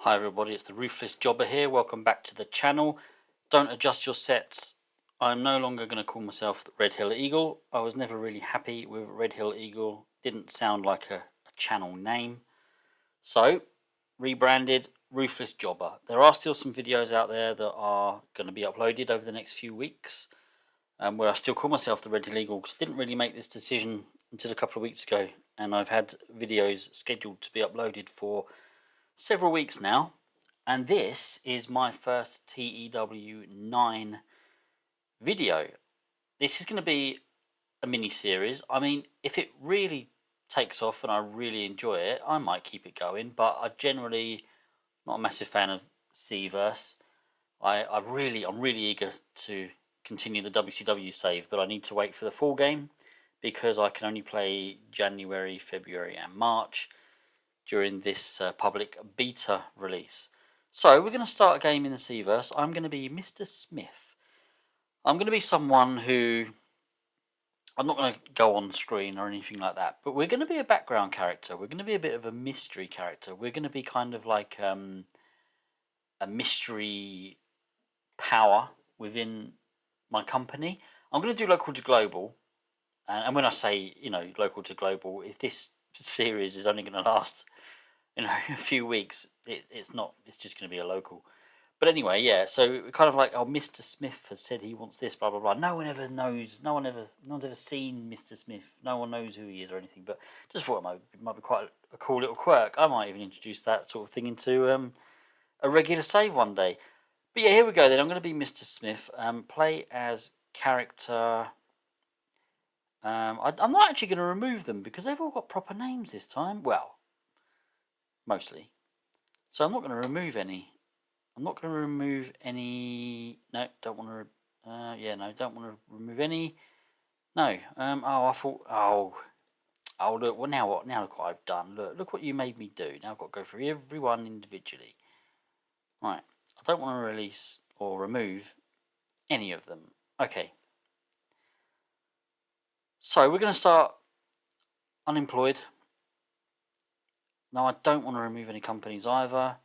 Hi everybody, it's the Ruthless Jobber here. Welcome back to the channel. Don't adjust your sets. I'm no longer going to call myself the Red Hill Eagle. I was never really happy with Red Hill Eagle. Didn't sound like a channel name. So, rebranded Ruthless Jobber. There are still some videos out there that are going to be uploaded over the next few weeks. Where I still call myself the Red Hill Eagle because I didn't really make this decision until a couple of weeks ago. And I've had videos scheduled to be uploaded for several weeks now, and this is my first TEW 9 video. This is going to be a mini series. I mean, if it really takes off and I really enjoy it, I might keep it going, but I generally not a massive fan of Seaverse. I'm really eager to continue the WCW save, but I need to wait for the full game because I can only play January, February and March during this public beta release. So we're going to start a game in the Seaverse. I'm going to be Mr. Smith. I'm going to be someone who, I'm not going to go on screen or anything like that, but we're going to be a background character. We're going to be a bit of a mystery character. We're going to be kind of like a mystery power within my company. I'm going to do local to global. And when I say, local to global, if this series is only going to last a few weeks, it's just going to be a local. But anyway, yeah, so kind of like, oh, Mr. Smith has said he wants this, blah, blah, blah. No one ever knows, no one's ever seen Mr. Smith. No one knows who he is or anything, but just thought it might be quite a cool little quirk. I might even introduce that sort of thing into a regular save one day. But yeah, here we go then. I'm going to be Mr. Smith, play as character. I'm not actually going to remove them because they've all got proper names this time. Well, mostly. So I'm not going to remove any. No, don't want to. Don't want to remove any. No. I thought. Look. Well, now what? Now look what I've done. Look what you made me do. Now I've got to go through everyone individually. Right. I don't want to release or remove any of them. Okay. So we're going to start unemployed. Now I don't want to remove any companies either.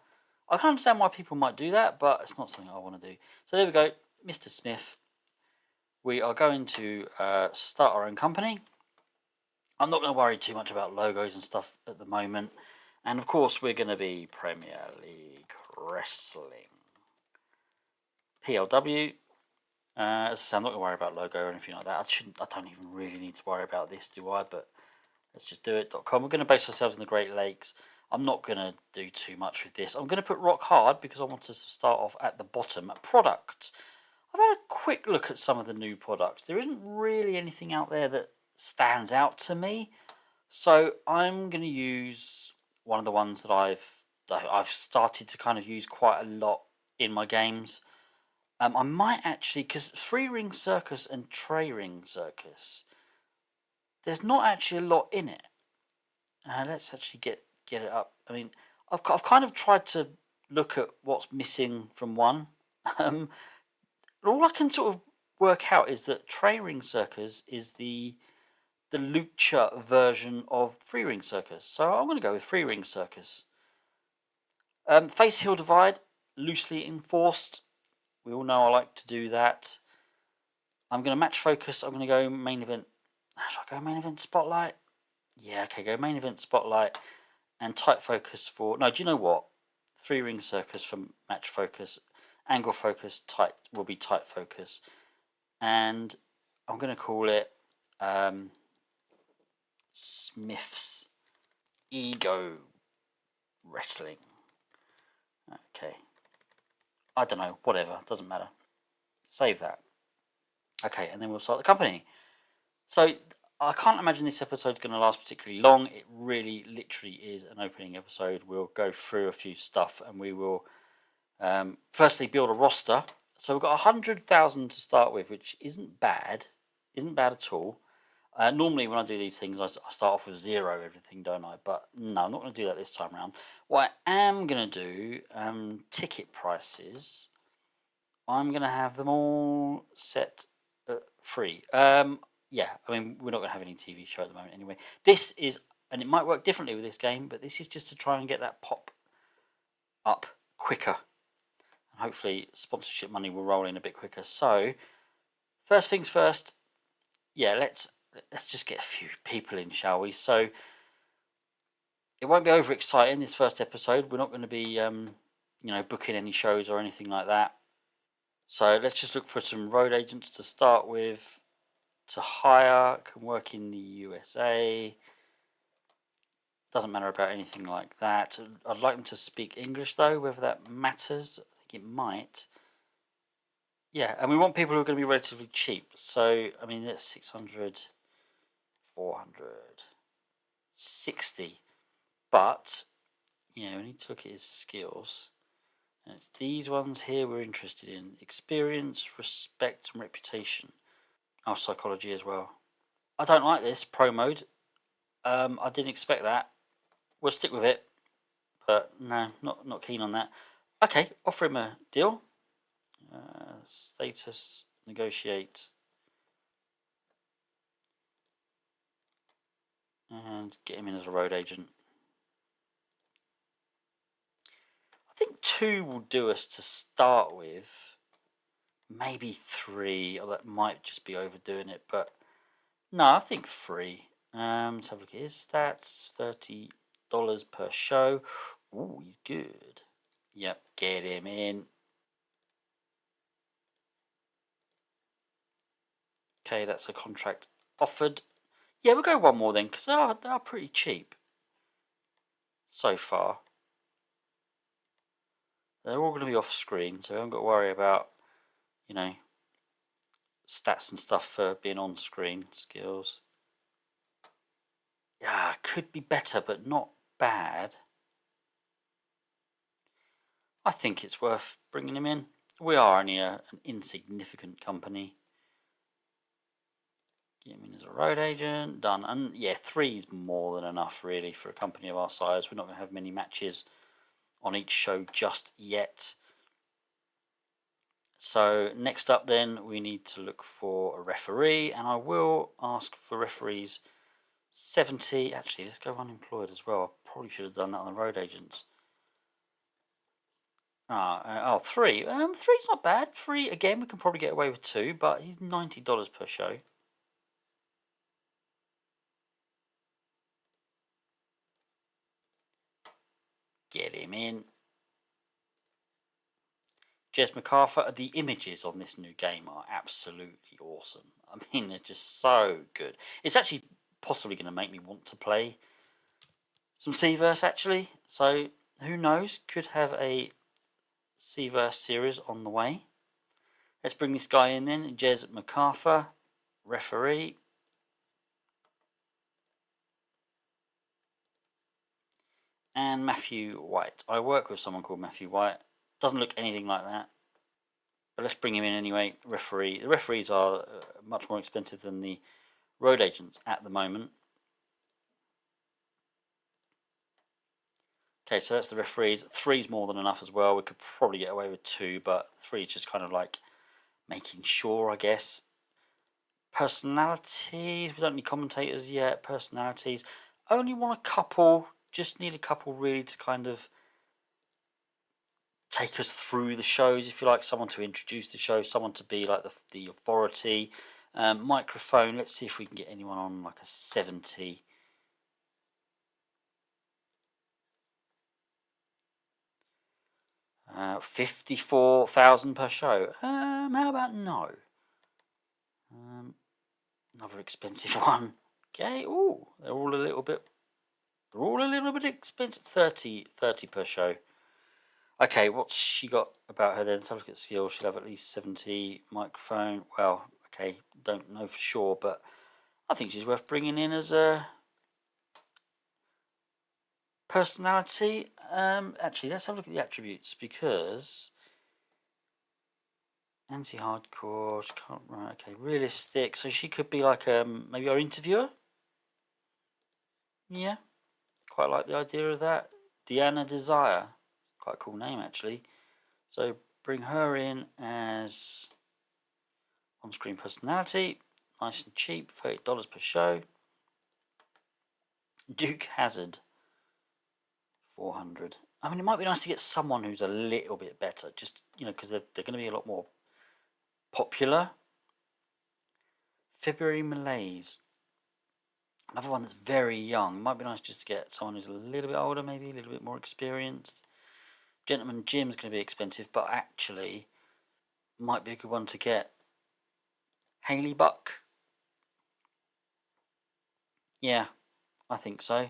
I can understand why people might do that, but it's not something I want to do. So there we go, Mr. Smith. We are going to start our own company. I'm not going to worry too much about logos and stuff at the moment. And of course, we're going to be Premier League Wrestling. PLW. As I say, I'm not going to worry about logo or anything like that. I don't even really need to worry about this, do I? But let's just do it.com. We're going to base ourselves in the Great Lakes. I'm not going to do too much with this. I'm going to put rock hard because I want us to start off at the bottom. Product. I've had a quick look at some of the new products. There isn't really anything out there that stands out to me. So I'm going to use one of the ones that I've started to kind of use quite a lot in my games. I might actually, because Free Ring Circus and Tray Ring Circus, there's not actually a lot in it. Let's actually get it up. I mean, I've kind of tried to look at what's missing from one. All I can sort of work out is that Tray Ring Circus is the Lucha version of Free Ring Circus. So I'm going to go with Free Ring Circus. Face Heel Divide, loosely enforced. We all know I like to do that. I'm going to match focus. I'm going to go main event. Should I go main event spotlight? Yeah, okay, go main event spotlight and tight focus for. No, do you know what? Free Ring Circus for match focus. Angle focus tight will be tight focus. And I'm going to call it Smith's Ego Wrestling. Okay. I don't know, whatever, doesn't matter. Save that. Okay, and then we'll start the company. So I can't imagine this episode's going to last particularly long. It really, literally is an opening episode. We'll go through a few stuff and we will firstly build a roster. So we've got 100,000 to start with, which isn't bad. Isn't bad at all. Normally when I do these things, I start off with 0 everything, don't I? But no, I'm not going to do that this time around. What I am going to do, ticket prices, I'm going to have them all set free. Yeah, I mean, we're not going to have any TV show at the moment anyway. This is, and it might work differently with this game, but this is just to try and get that pop up quicker. And hopefully sponsorship money will roll in a bit quicker. So first things first, yeah, let's just get a few people in, shall we? So it won't be over exciting this first episode. We're not going to be booking any shows or anything like that. So let's just look for some road agents to start with, to hire, can work in the USA. Doesn't matter about anything like that. I'd like them to speak English though, whether that matters. I think it might. Yeah, and we want people who are going to be relatively cheap. So, I mean, that's 600, 400, 60. But, we need to look at his skills. And it's these ones here we're interested in. Experience, respect, and reputation. Oh, psychology as well. I don't like this pro mode. I didn't expect that. We'll stick with it. But no, not keen on that. Okay, offer him a deal. Status, negotiate. And get him in as a road agent. I think 2 will do us to start with. Maybe 3, or that might just be overdoing it, but no, I think 3. Let's have a look at his stats. $30 per show. Ooh, he's good. Yep, get him in. Okay, that's a contract offered. Yeah, we'll go one more then, because they are pretty cheap so far. They're all going to be off screen, so we haven't got to worry about, stats and stuff for being on screen. Skills. Yeah, could be better, but not bad. I think it's worth bringing him in. We are only an insignificant company. Get him in as a road agent. Done. And yeah, 3 is more than enough, really, for a company of our size. We're not going to have many matches on each show just yet. So next up then, we need to look for a referee, and I will ask for referees 70. Actually, let's go unemployed as well. I probably should have done that on the road agents. 3. 3's not bad. 3, again, we can probably get away with 2, but he's $90 per show. Get him in. Jez MacArthur, the images on this new game are absolutely awesome. I mean, they're just so good. It's actually possibly going to make me want to play some Seaverse, actually. So, who knows? Could have a Seaverse series on the way. Let's bring this guy in then. Jez MacArthur, referee. And Matthew White. I work with someone called Matthew White. Doesn't look anything like that. But let's bring him in anyway. Referee. The referees are much more expensive than the road agents at the moment. Okay, so that's the referees. 3's more than enough as well. We could probably get away with 2, but 3 is just kind of like making sure, I guess. Personalities. We don't need commentators yet. Personalities. Only want a couple. Just need a couple really to kind of take us through the shows, if you like. Someone to introduce the show. Someone to be like the authority. Microphone. Let's see if we can get anyone on like a 70. $54,000 per show. How about no? Another expensive one. Okay. Ooh, they're all a little bit expensive. 30 per show. Okay, what's she got about her then? Let's have a look at skills. She'll have at least 70. Microphone. Well, okay, don't know for sure, but I think she's worth bringing in as a personality. Actually, let's have a look at the attributes, because anti-hardcore. Right, okay, realistic. So she could be like maybe our interviewer. Yeah, quite like the idea of that. Deanna Desire. Quite a cool name, actually. So bring her in as on-screen personality. Nice and cheap, $30 per show. Duke Hazard, 400. I mean, it might be nice to get someone who's a little bit better, just, because they're going to be a lot more popular. February Malaise. Another one that's very young. Might be nice just to get someone who's a little bit older, maybe a little bit more experienced. Gentleman Jim's going to be expensive, but actually might be a good one to get. Haley Buck. Yeah, I think so.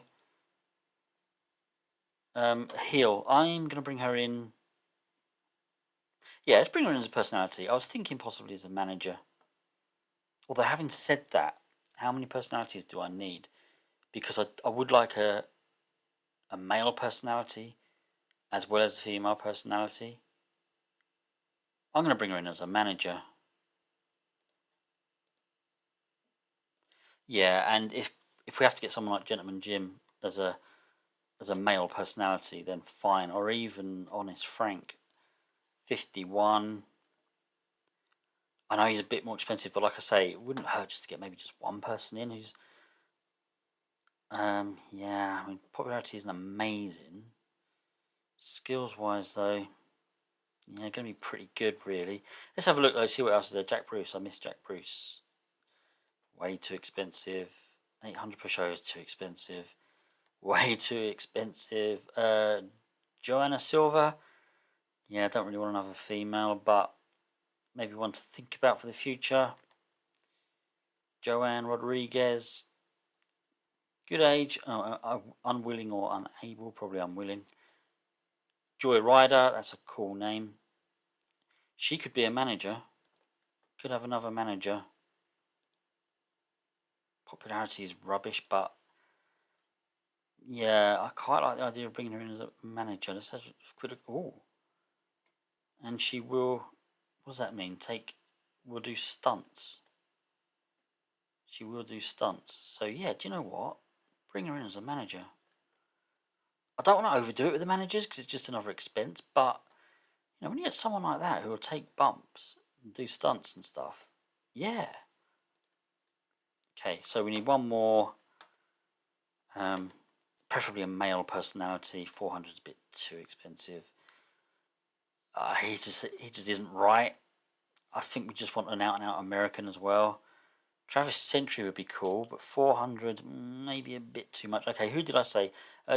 Heel. I'm going to bring her in. Yeah, let's bring her in as a personality. I was thinking possibly as a manager. Although having said that, how many personalities do I need? Because I would like a male personality as well as a female personality. I'm going to bring her in as a manager. Yeah, and if we have to get someone like Gentleman Jim as a male personality, then fine. Or even Honest Frank, 51. I know he's a bit more expensive, but like I say, it wouldn't hurt just to get maybe just one person in who's. Yeah, I mean, popularity isn't amazing. Skills wise, though, yeah, going to be pretty good, really. Let's have a look, though, see what else is there. Jack Bruce, I miss Jack Bruce. Way too expensive. 800 per show is too expensive. Way too expensive. Joanna Silva. Yeah, I don't really want another female, but maybe one to think about for the future. Joanne Rodriguez. Good age. Unwilling or unable. Probably unwilling. Joy Ryder. That's a cool name. She could be a manager. Could have another manager. Popularity is rubbish, but yeah, I quite like the idea of bringing her in as a manager. Let's have a quick look. Oh, and she will. What does that mean? Will do stunts. She will do stunts. So yeah, do you know what? Bring her in as a manager. I don't want to overdo it with the managers because it's just another expense. But when you get someone like that who will take bumps and do stunts and stuff, yeah. Okay, so we need one more. Preferably a male personality. 400 is a bit too expensive. He just isn't right. I think we just want an out and out American as well. Travis Sentry would be cool, but 400 maybe a bit too much. Okay, who did I say?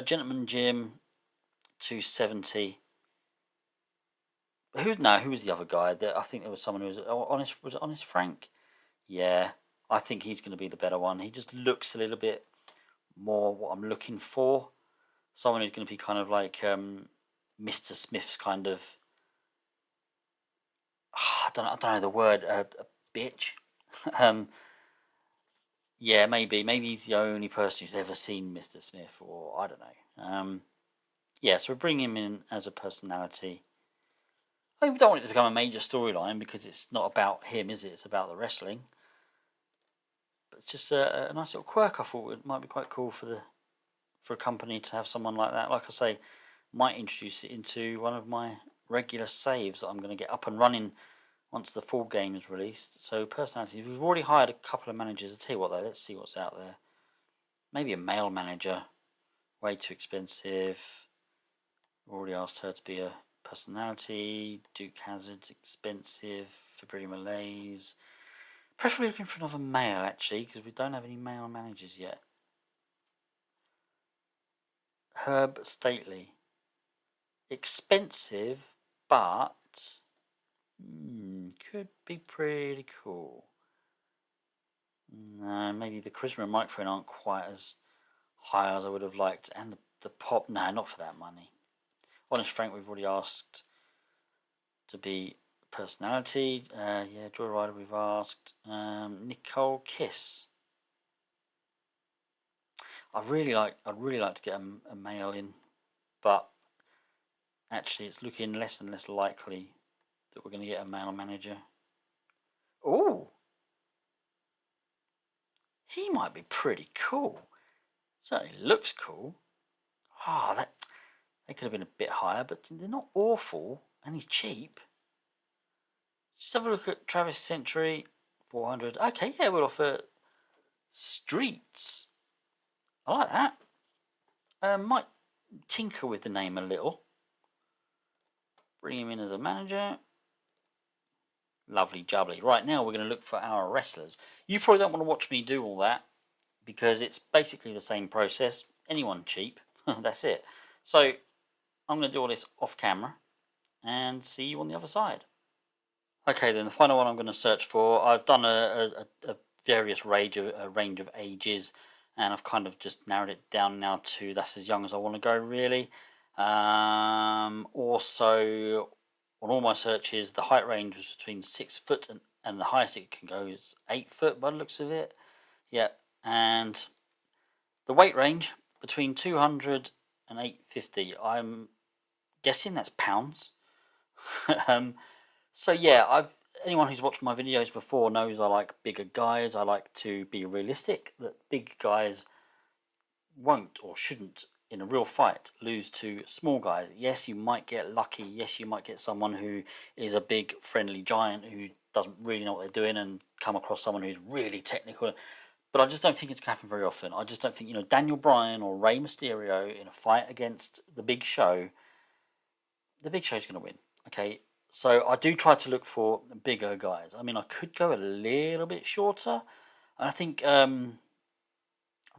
Gentleman Jim, 270. Who was the other guy? I think there was someone who was honest. Was it Honest Frank? Yeah, I think he's going to be the better one. He just looks a little bit more what I'm looking for. Someone who's going to be kind of like Mr. Smith's kind of. I don't know the word. A bitch. Yeah, maybe he's the only person who's ever seen Mr. Smith, or I don't know. Yeah, so we're bringing him in as a personality. I mean, we don't want it to become a major storyline because it's not about him, is it? It's about the wrestling. But it's just a nice little quirk. I thought it might be quite cool for a company to have someone like that. Like I say, might introduce it into one of my regular saves that I'm going to get up and running once the full game is released. So personalities, we've already hired a couple of managers. I'll tell you what though, let's see what's out there. Maybe a male manager. Way too expensive. Already asked her to be a personality. Duke Hazard's expensive. February Malaise. Preferably looking for another male actually, because we don't have any male managers yet. Herb Stately. Expensive, but could be pretty cool. No, maybe the charisma and microphone aren't quite as high as I would have liked, and the pop. No, not for that money. Honest Frank, we've already asked to be personality. Yeah, Joy Rider, we've asked. Nicole Kiss. I'd really like to get a male in, but actually, it's looking less and less likely that we're going to get a male manager. Oh, he might be pretty cool. Certainly looks cool. That they could have been a bit higher, but they're not awful, and he's cheap. Just have a look at Travis Sentry, 400. Okay, yeah, we'll offer Streets. I like that. Might tinker with the name a little. Bring him in as a manager. Lovely jubbly. Right, now we're going to look for our wrestlers. You probably don't want to watch me do all that because it's basically the same process. Anyone cheap, that's it. So I'm going to do all this off camera and see you on the other side. Okay, then the final one I'm going to search for. I've done a various range of ages, and I've kind of just narrowed it down now to that's as young as I want to go, really. Also, on all my searches, the height range was between 6 foot and the highest it can go is 8 foot by the looks of it. Yeah, and the weight range between 200 and 850. I'm guessing that's pounds. So yeah, anyone who's watched my videos before knows I like bigger guys. I like to be realistic that big guys won't or shouldn't in a real fight lose to small guys. Yes, you might get lucky. Yes, you might get someone who is a big friendly giant who doesn't really know what they're doing and come across someone who's really technical. But I just don't think it's going to happen very often. I just don't think, Daniel Bryan or Rey Mysterio in a fight against the Big Show's going to win. Okay, so I do try to look for bigger guys. I mean, I could go a little bit shorter. I think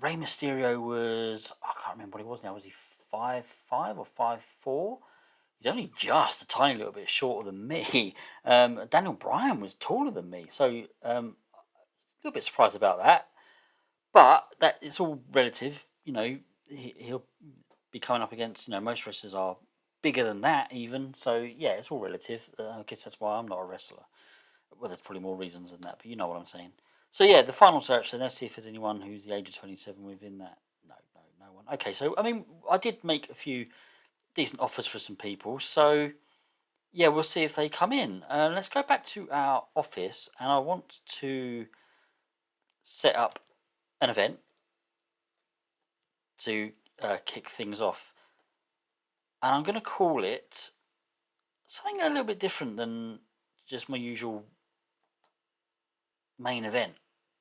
Rey Mysterio was, I can't remember what he was now. Was he 5'5" or 5'4"? He's only just a tiny little bit shorter than me. Daniel Bryan was taller than me, so a little bit surprised about that. But that it's all relative. He'll be coming up against, most wrestlers are bigger than that even. So yeah, it's all relative. I guess that's why I'm not a wrestler. Well, there's probably more reasons than that, but you know what I'm saying. So yeah, the final search. Then let's see if there's anyone who's the age of 27 within that. No one. Okay, so I mean, I did make a few decent offers for some people. So yeah, we'll see if they come in. Let's go back to our office, and I want to set up an event to kick things off, and I'm going to call it something a little bit different than just my usual main event.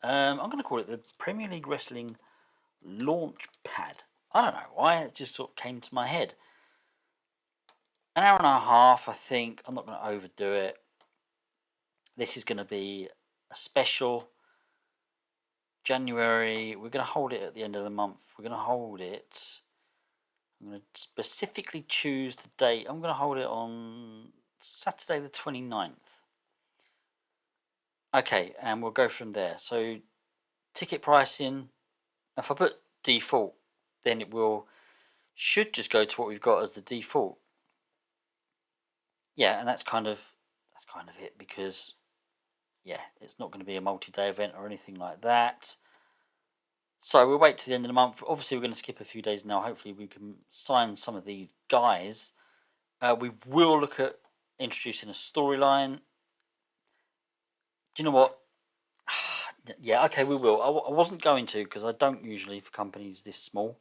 I'm going to call it the Premier League Wrestling Launch Pad. I don't know why, it just sort of came to my head. An hour and a half, I think. I'm not going to overdo it. This is going to be a special. January, we're going to hold it at the end of the month. We're going to hold it. I'm going to specifically choose the date. I'm going to hold it on Saturday the 29th. Okay, and we'll go from there. So, ticket pricing, if I put default, then it should just go to what we've got as the default. Yeah, and that's kind of it, because yeah, it's not going to be a multi-day event or anything like that. So we'll wait till the end of the month. Obviously, we're going to skip a few days now. Hopefully, we can sign some of these guys. We will look at introducing a storyline. Do you know what? Yeah, okay, we will. I wasn't going to, because I don't usually, for companies this small,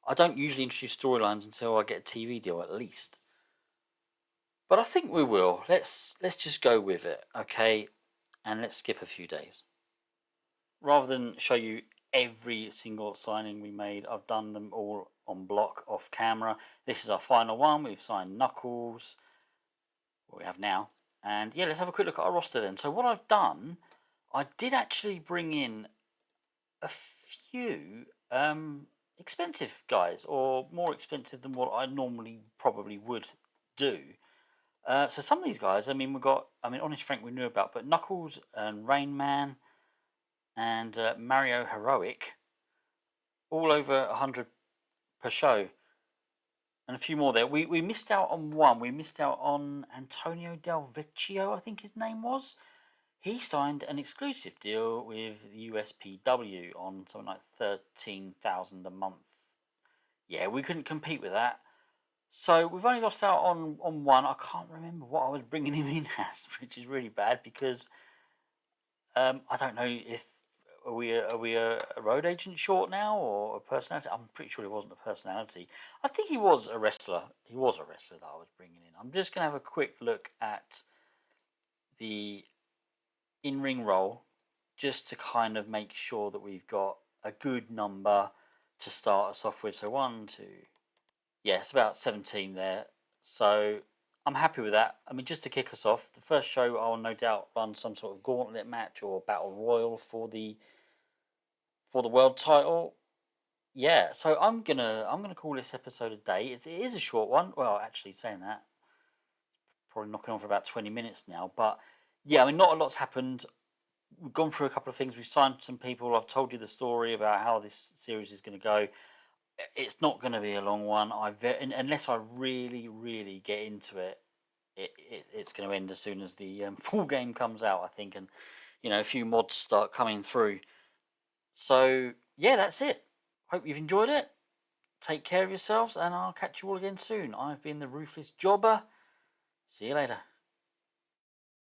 I don't usually introduce storylines until I get a TV deal at least. But I think we will. Let's just go with it, okay? And let's skip a few days. Rather than show you every single signing we made, I've done them all on block off camera. This is our final one. We've signed Knuckles, what we have now. And yeah, let's have a quick look at our roster then. So what I've done, I did actually bring in a few expensive guys, or more expensive than what I normally probably would do. So some of these guys, Honest Frank we knew about, but Knuckles and Rain Man and Mario Heroic, all over 100 per show, and a few more there. We missed out on one. We missed out on Antonio Del Vecchio, I think his name was. He signed an exclusive deal with the USPW on something like 13,000 a month. Yeah, we couldn't compete with that. So we've only lost out on one. I can't remember what I was bringing him in as, which is really bad, because I don't know if are we a road agent short now, or a personality. I'm pretty sure he wasn't a personality. I think he was a wrestler. He was a wrestler that I was bringing in. I'm just going to have a quick look at the in-ring roll, just to kind of make sure that we've got a good number to start us off with. So 1, 2, yeah, it's about 17 there. So I'm happy with that. I mean, just to kick us off, the first show I'll no doubt run some sort of gauntlet match or battle royal for the world title. Yeah, so I'm gonna call this episode a day. It is a short one. Well, actually, saying that, probably knocking on for about 20 minutes now. But yeah, I mean, not a lot's happened. We've gone through a couple of things. We've signed some people. I've told you the story about how this series is going to go. It's not going to be a long one. Unless I really, really get into it, it's going to end as soon as the full game comes out, I think, and a few mods start coming through. So yeah, that's it. Hope you've enjoyed it. Take care of yourselves, and I'll catch you all again soon. I've been the Ruthless Jobber. See you later.